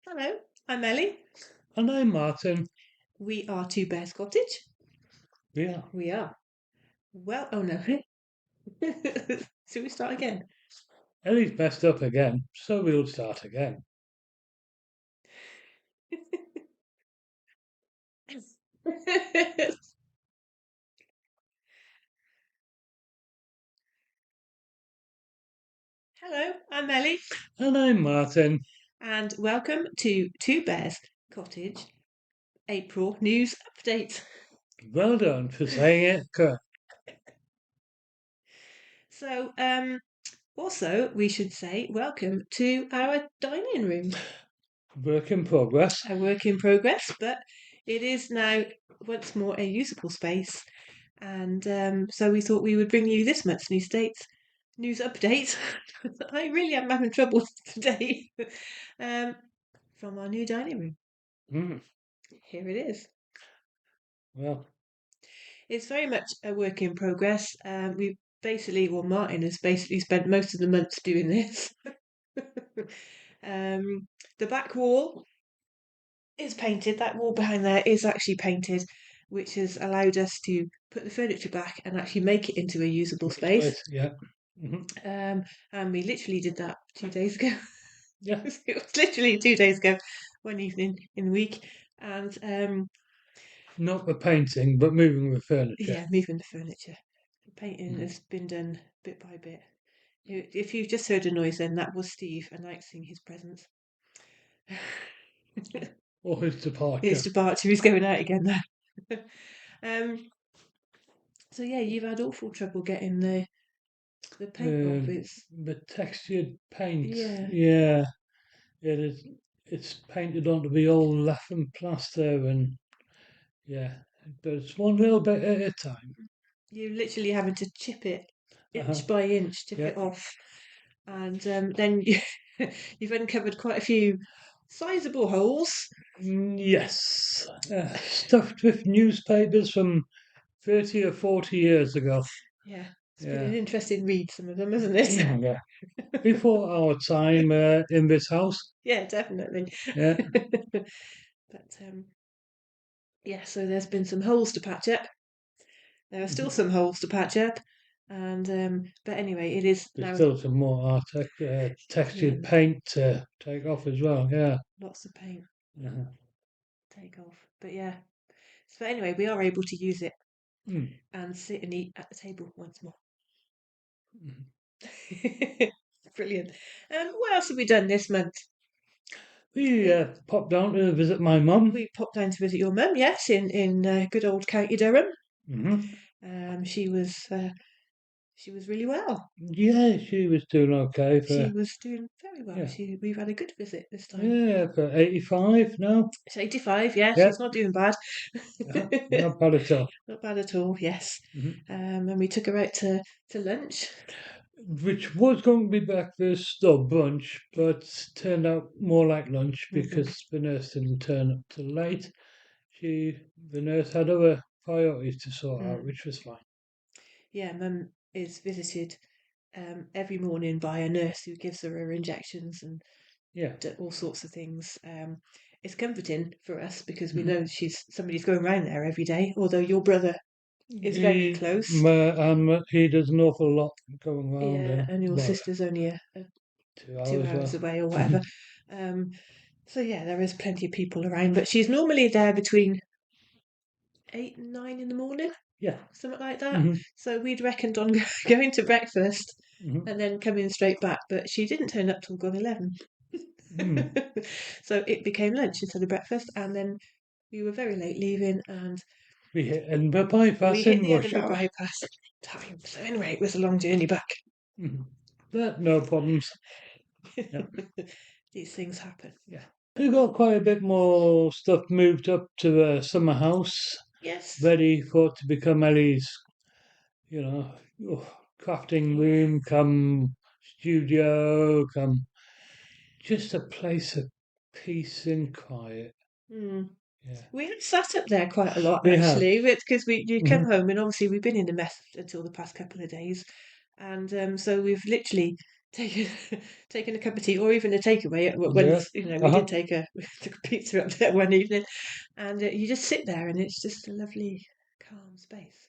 Hello, I'm Ellie. And I'm Martin. We are Two Bears Cottage. Yeah, We are. Well, oh no. Should we start again? Ellie's messed up again, so we'll start again. Hello, I'm Ellie, And I'm Martin. and welcome to Two Bears Cottage April News Update. Well done for saying it correct. So, also, we should say welcome to our dining room. Work in progress. A work in progress, but it is now once more a usable space. And so we thought we would bring you this month's news update. I really am having trouble today. um, from our new dining room. Mm, Here it is. well, It's very much a work in progress. Martin has basically spent most of the months doing this. um, the back wall is painted. That wall behind there is actually painted, which has allowed us to put the furniture back and actually make it into a usable space. yeah. Hmm. And we literally did that 2 days ago. Yeah. It was literally 2 days ago, one evening in the week. And Not the painting, but moving the furniture. yeah, moving the furniture. The painting Mm. has been done bit by bit. If you've just heard a noise, then that was Steve announcing his presence. Or his departure. His departure. He's going out again now. um, so yeah, you've had awful trouble getting the paint off. The textured paint. Yeah, Yeah, it is. It's painted onto the old laughing plaster, and yeah, but it's one little bit at a time. you're literally having to chip it Uh-huh. inch by inch, chip Yeah. it off, and then you've uncovered quite a few sizable holes. Yes, stuffed with newspapers from 30 or 40 years ago. Yeah, it's been Yeah, an interesting read, some of them, hasn't it? yeah. Before our time in this house. Yeah, definitely. Yeah. But yeah, so there's been some holes to patch up. There are still Mhm. some holes to patch up, and but anyway, it is There's now. still some more Yeah, textured paint to take off as well. Yeah. lots of paint Uh-huh. take off. But yeah, so anyway, we are able to use it Mm. and sit and eat at the table once more. Mhm. Brilliant. What else have we done this month? We We popped down to visit my mum. we popped down to visit your mum, yes, in good old County Durham. Hmm. She was really well. Yeah, she was doing okay She for, was doing very well. yeah, We've had a good visit this time. yeah, for 85 now. She's 85, yeah, Yeah, she's not doing bad. not bad at all. Not bad at all, yes. Mhm. And we took her out to lunch. Which was going to be breakfast or brunch, but turned out more like lunch Hmm. because the nurse didn't turn up till late. The nurse had other priorities to sort out, Mm. which was fine. Yeah, Mum is visited every morning by a nurse who gives her injections and Yeah. all sorts of things. It's comforting for us because we Hmm. know somebody's going around there every day. Although your brother is very close, He does an awful lot going around, yeah, and your well, sister's only a 2 hours 2 hours worth. away or whatever. Um, so yeah, there is plenty of people around, but she's normally there between 8 and 9 in the morning, Yeah. something like that. Hmm. So we'd reckoned on going to breakfast Hmm. and then coming straight back, but she didn't turn up till gone 11. Mm. So it became lunch instead of breakfast, and then we were very late leaving, and We hit Edinburgh we bypass hit in the rush Edinburgh hour. bypass time. So anyway, it was a long journey back. Mhm. But no problems. Yeah. These things happen. Yeah. We got quite a bit more stuff moved up to the summer house, Yes. ready for it to become Ellie's, you know, crafting room, come studio, come just a place of peace and quiet. Mm. Yeah. We have sat up there quite a lot We have. actually, because you come Hmm. home and obviously we've been in the mess until the past couple of days, and so we've literally taking taking a cup of tea or even a takeaway. Yeah. Once we did we took a pizza up there one evening, and you just sit there, and it's just a lovely, calm space.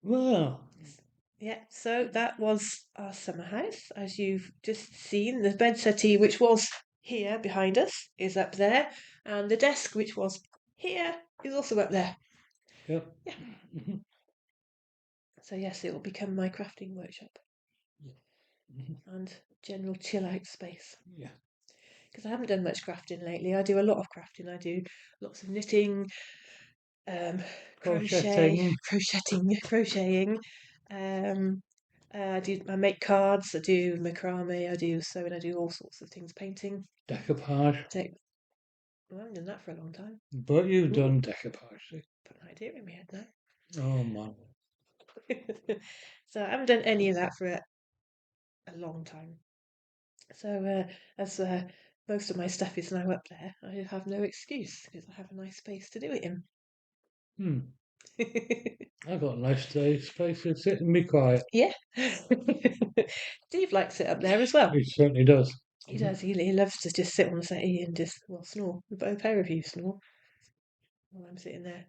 Well, Yeah, so that was our summer house, as you've just seen. The bed settee, which was here behind us, is up there, and the desk, which was here, is also up there. yeah. Yeah. So yes, it will become my crafting workshop and general chill out space. Yeah. Because I haven't done much crafting lately. I do a lot of crafting. I do lots of knitting, Crocheting. crocheting. Um, I make cards. I do macrame. I do sewing. I do all sorts of things. Painting. Decoupage. Well, I haven't done that for a long time. But you've Ooh, done decoupage, see? put an idea in my head now. Oh, my. So I haven't done any of that for a long time. So as most of my stuff is now up there, I have no excuse because I have a nice space to do it in. Hmm. I've got a nice space to sit and be quiet. Yeah. Steve likes it up there as well. He certainly does. He does. He loves to just sit on the settee and just, snore. Both pair of you snore while I'm sitting there.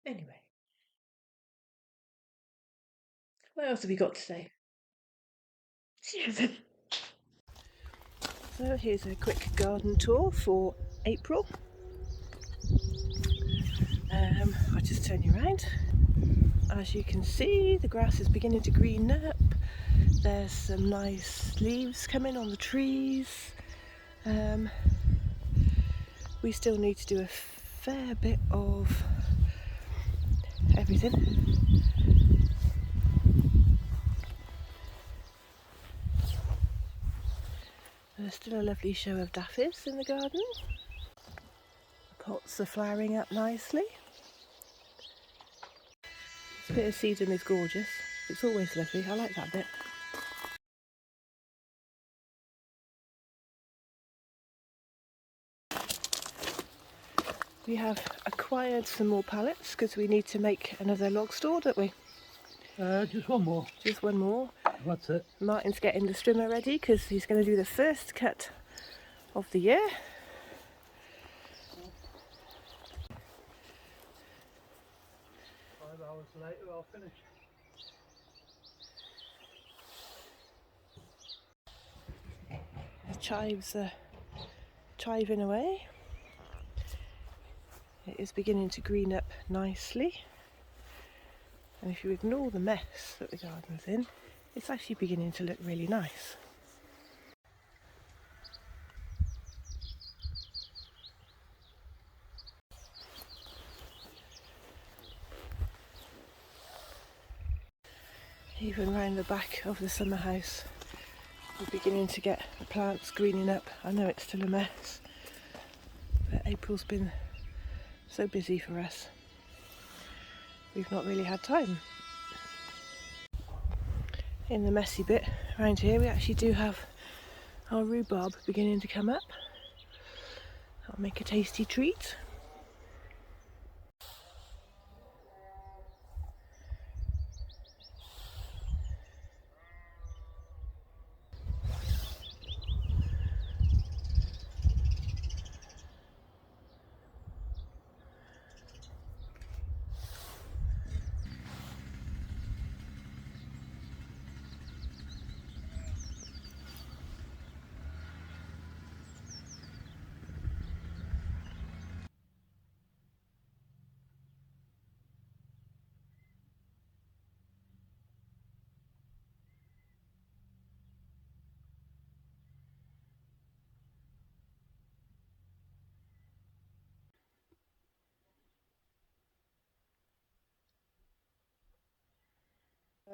Anyway, what else have we got to say? So here's a quick garden tour for April. I'll just turn you around. As you can see, the grass is beginning to green up. There's some nice leaves coming on the trees. We still need to do a fair bit of everything. There's still a lovely show of daffodils in the garden. The pots are flowering up nicely. This bit of sedum is gorgeous. It's always lovely. I like that bit. We have acquired some more pallets because we need to make another log store, don't we? Just one more. Just one more. That's it. Martin's getting the strimmer ready because he's going to do the first cut of the year. 5 hours later, I'll finish. The chives are chiving away. It is beginning to green up nicely. And if you ignore the mess that the garden's in, it's actually beginning to look really nice. Even round the back of the summer house, we're beginning to get the plants greening up. I know it's still a mess, but April's been so busy for us. We've not really had time. In the messy bit around here, we actually do have our rhubarb beginning to come up. That'll make a tasty treat.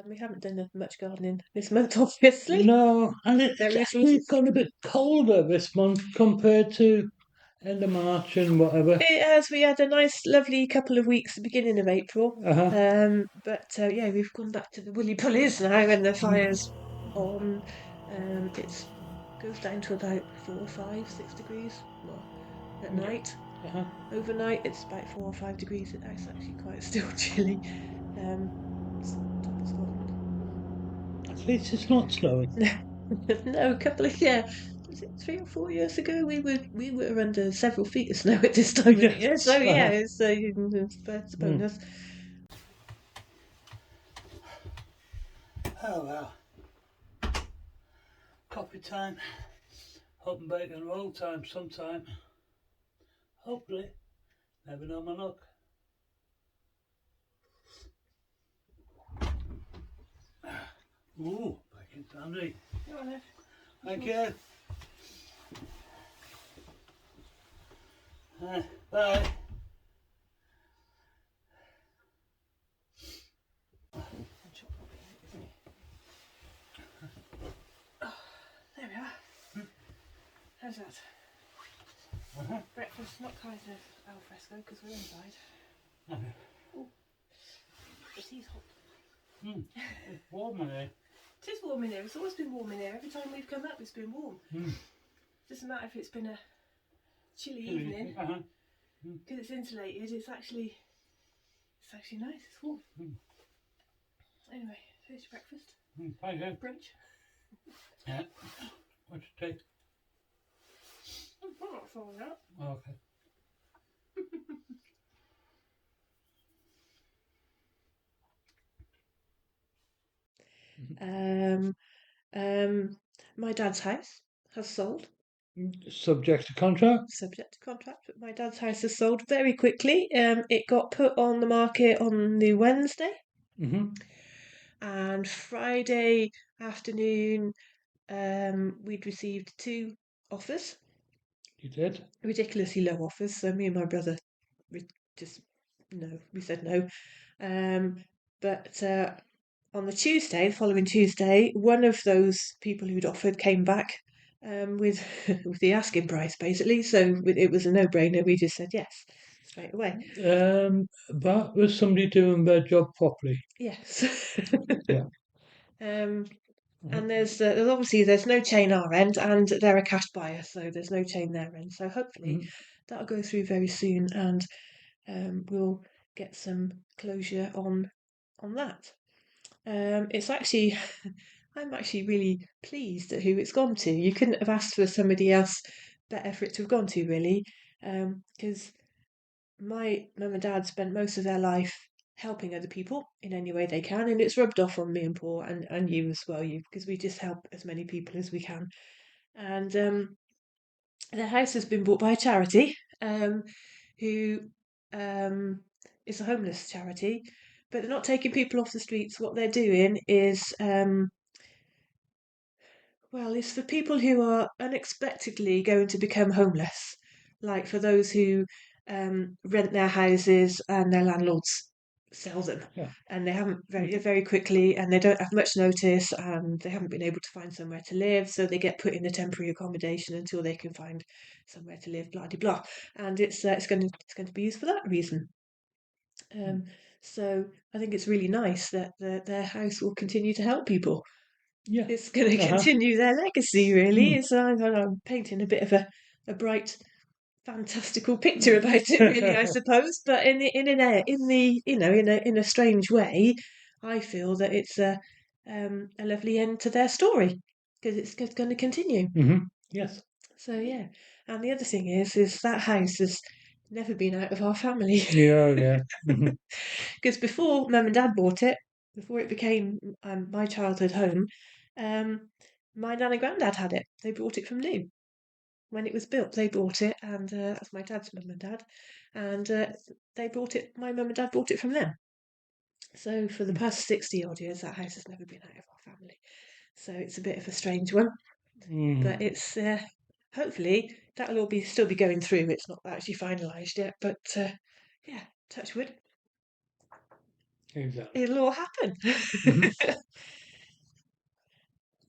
We haven't done much gardening this month, obviously. No, and it's There is actually gone a bit colder this month compared to end of March and whatever. It has. We had a nice, lovely couple of weeks at the beginning of April. Uh-huh. But yeah, we've gone back to the woolly pulleys now, and the fire's on. It goes down to about 4, 5, 6 degrees, well, at Yeah. night. Uh-huh. Overnight, it's about 4 or 5 degrees. It's actually quite still chilly. It's top of Scotland. At least it's not snowing. No, no, a couple of was it 3 or 4 years ago? We were under several feet of snow at this time of the year. So Yes. yeah, Uh-huh. it's a Mm. bonus. Oh well. Coffee time. Hot and bacon roll time sometime. Hopefully. Never know my luck. Ooh, bacon's handy. Go on, Ev. Thank you. Bye. There we are. How's that? Breakfast, not kind of al fresco because we're inside. Oh, the tea's hot. It's warm in here. It is warm in here. It's always been warm in here. Every time we've come up, it's been warm. Doesn't matter if it's been a chilly evening because it's insulated. It's actually nice. It's warm. Anyway, here's your breakfast. Thank you. Brunch. Yeah. What's your tea? I'm not falling out. Oh, okay. My dad's house has sold. Subject to contract? Subject to contract, but my dad's house has sold very quickly. It got put on the market on the Wednesday, and Friday afternoon, we'd received 2 offers, You did? ridiculously low offers. So me and my brother, just no, we said no. But on the following Tuesday, one of those people who'd offered came back with with the asking price, basically. So it was a no-brainer. We just said yes straight away. But was somebody doing their job properly? Yes. Yeah. And there's obviously there's no chain our end, and they're a cash buyer, so there's no chain their end. So hopefully that'll go through very soon, and we'll get some closure on that. It's actually, I'm actually really pleased at who it's gone to. You couldn't have asked for somebody else better for it to have gone to, really, because my mum and dad spent most of their life helping other people in any way they can, and it's rubbed off on me and Paul and you as well, because we just help as many people as we can. And their house has been bought by a charity, who um, is a homeless charity, but they're not taking people off the streets. What they're doing is well, it's for people who are unexpectedly going to become homeless, like for those who rent their houses and their landlords sell them, Yeah. and they haven't very quickly, and they don't have much notice, and they haven't been able to find somewhere to live, so they get put in a temporary accommodation until they can find somewhere to live. Blah de blah, and it's going to be used for that reason. So I think it's really nice that their house will continue to help people. Yeah. It's going to continue their legacy, really. Mm. It's I'm painting a bit of a bright, fantastical picture about it, really, I suppose. But in a strange way, I feel that it's a lovely end to their story because it's going to continue. Yes. So yeah, and the other thing is that house has never been out of our family. Yeah. Because before Mum and Dad bought it, before it became my childhood home, um, my nan and granddad had it. They brought it from new. When it was built, they bought it, and that's my dad's mum and dad. And they bought it, my mum and dad bought it from them. So for the past 60 odd years, that house has never been out of our family. So it's a bit of a strange one. But it's hopefully that'll all still be going through. It's not actually finalised yet, but yeah, touch wood. Exactly. It'll all happen.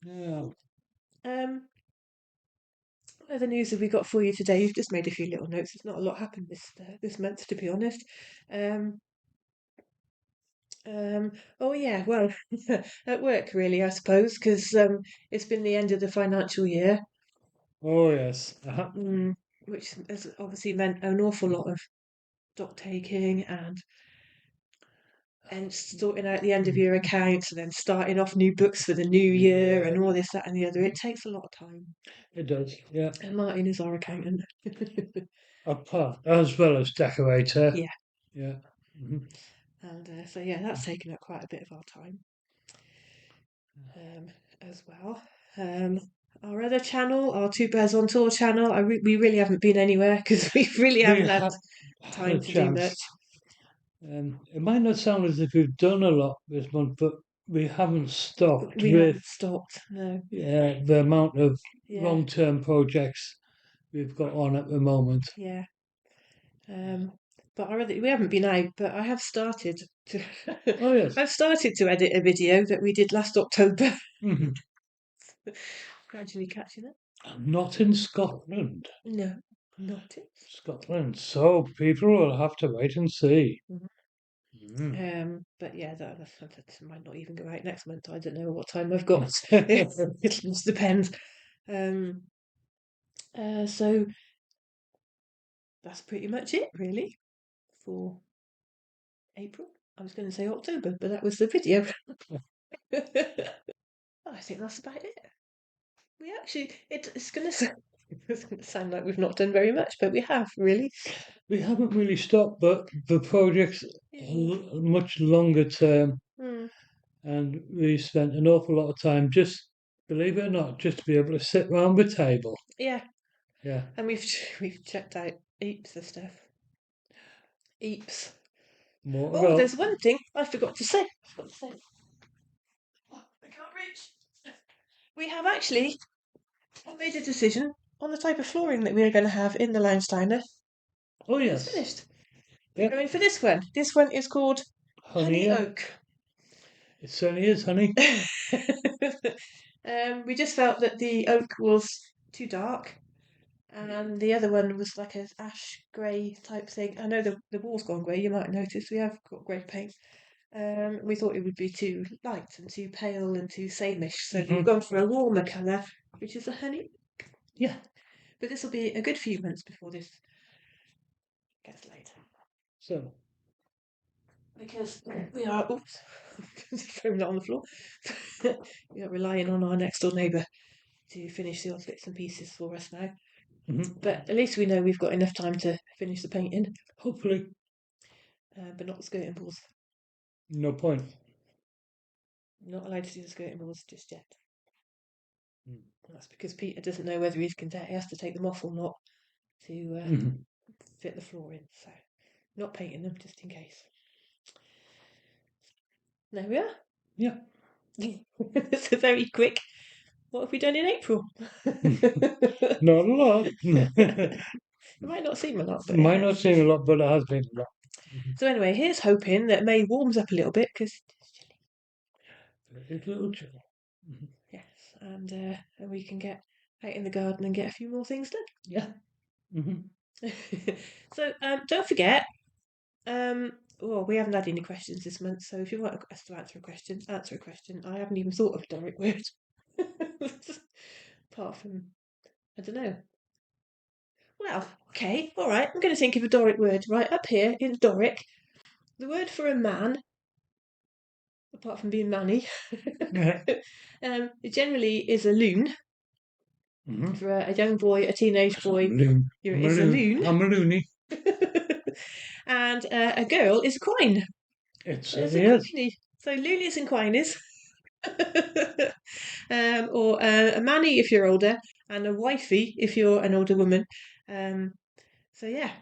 Yeah. What other news have we got for you today? You've just made a few little notes. There's not a lot happened this month, to be honest. Um, oh yeah, well, at work really, I suppose, because it's been the end of the financial year. Oh yes. Mm. which has obviously meant an awful lot of stock taking and sorting out the end of year accounts and then starting off new books for the new year and all this, that, and the other. It takes a lot of time. It does, yeah. And Martin is our accountant. As well as decorator. Yeah. Yeah. Mm-hmm. And so, yeah, that's taken up quite a bit of our time as well. Our other channel, our Two Bears on Tour channel, we really haven't been anywhere because we really haven't had time to do much. It might not sound as if we've done a lot this month, but we haven't stopped We haven't stopped, no. the amount of long-term projects we've got on at the moment. Yeah. But we haven't been out, but I have started to. Oh yes, I've started to edit a video that we did last October. Mm-hmm. Gradually catching it. Not in Scotland. No, not it. Scotland. So people will have to wait and see. Mm-hmm. But yeah, that might not even go out next month. I don't know what time I've got. It just depends. So that's pretty much it, really, for April. I was going to say October, but that was the video. I think that's about it. We actually, it's going to sound like we've not done very much, but we have, really. We haven't really stopped, but the project's much longer term. And we spent an awful lot of time, just believe it or not, just to be able to sit round the table. Yeah. Yeah. And we've checked out heaps of stuff. Heaps. There's one thing I forgot to say. Oh, I can't reach. We have actually made a decision on the type of flooring that we are going to have in the lounge diner. Oh yes. It's finished. We're going for this one. This one is called Honey Oak. It certainly is, honey. We just felt that the oak was too dark, and the other one was like a ash grey type thing. I know the wall's gone grey. You might notice we have got grey paint. We thought it would be too light and too pale and too sameish, so we've gone for a warmer colour, which is a honey. Yeah, but this will be a good few months before this gets laid. So, because we are, throwing that on the floor. We are relying on our next door neighbour to finish the odd bits and pieces for us now. But at least we know we've got enough time to finish the painting. Hopefully. But not the skirting boards. No point. Not allowed to do the skirting boards just yet. That's because Peter doesn't know whether he has to take them off or not to fit the floor in. So, not painting them just in case. There we are. Yeah. It's a very quick. What have we done in April? Not a lot. It might not seem a lot, but it has been a lot. So anyway, here's hoping that May warms up a little bit because it's chilly. It's a little chilly. Yes, and we can get out in the garden and get a few more things done. Yeah. So don't forget. We haven't had any questions this month, so if you want us to answer a question. I haven't even thought of a Doric word. Apart from, I don't know. Well, okay, all right. I'm going to think of a Doric word. Right up here in Doric, the word for a man, apart from being manny, it generally is a loon. For a young boy, a teenage boy, it's a loon. I'm a loony. And a girl is a quine. It's a quiney. So loonies and quinies. Or a manny if you're older, and a wifey if you're an older woman. So yeah.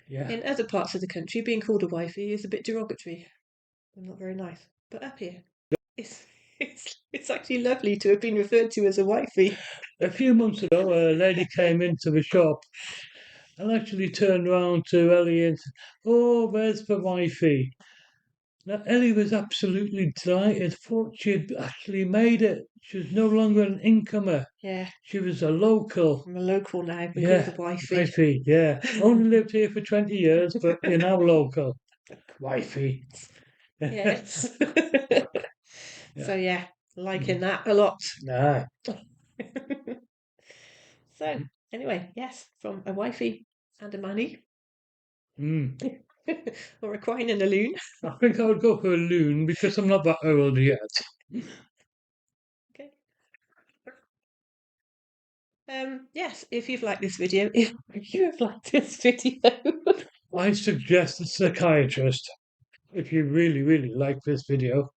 In other parts of the country, being called a wifey is a bit derogatory and not very nice. But up here, it's actually lovely to have been referred to as a wifey. A few months ago, a lady came into the shop and actually turned round to Ellie and said, "Oh, where's the wifey?" Now, Ellie was absolutely delighted, thought she'd actually made it. She was no longer an incomer. Yeah. She was a local. I'm a local now. We're called the wifey. Wifey, yeah. Only lived here for 20 years, but you're now local. Wifey. Yes. So, yeah, liking that a lot. Nah. So, Anyway, yes, from a wifey and a manny. Mm. Or a quine and a loon. I think I would go for a loon because I'm not that old yet. Okay. Yes, if you've liked this video, if you have liked this video, I suggest a psychiatrist if you really, really like this video.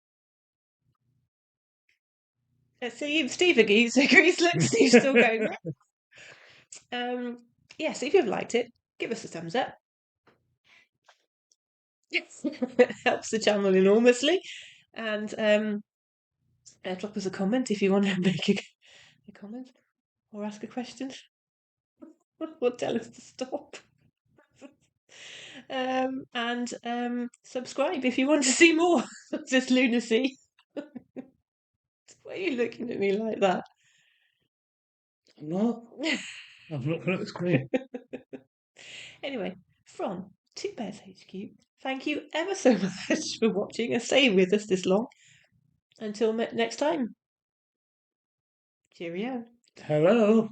let's see if Steve agrees. Look, Steve's still going there. Yes, if you've liked it, give us a thumbs up. Yes, it helps the channel enormously. And drop us a comment if you want to make a comment or ask a question or tell us to stop. And subscribe if you want to see more of this lunacy. Why are you looking at me like that? I'm not. I'm looking at the screen. Anyway, from Two Bears HQ, thank you ever so much for watching and staying with us this long. Until next time. Cheerio. Hello.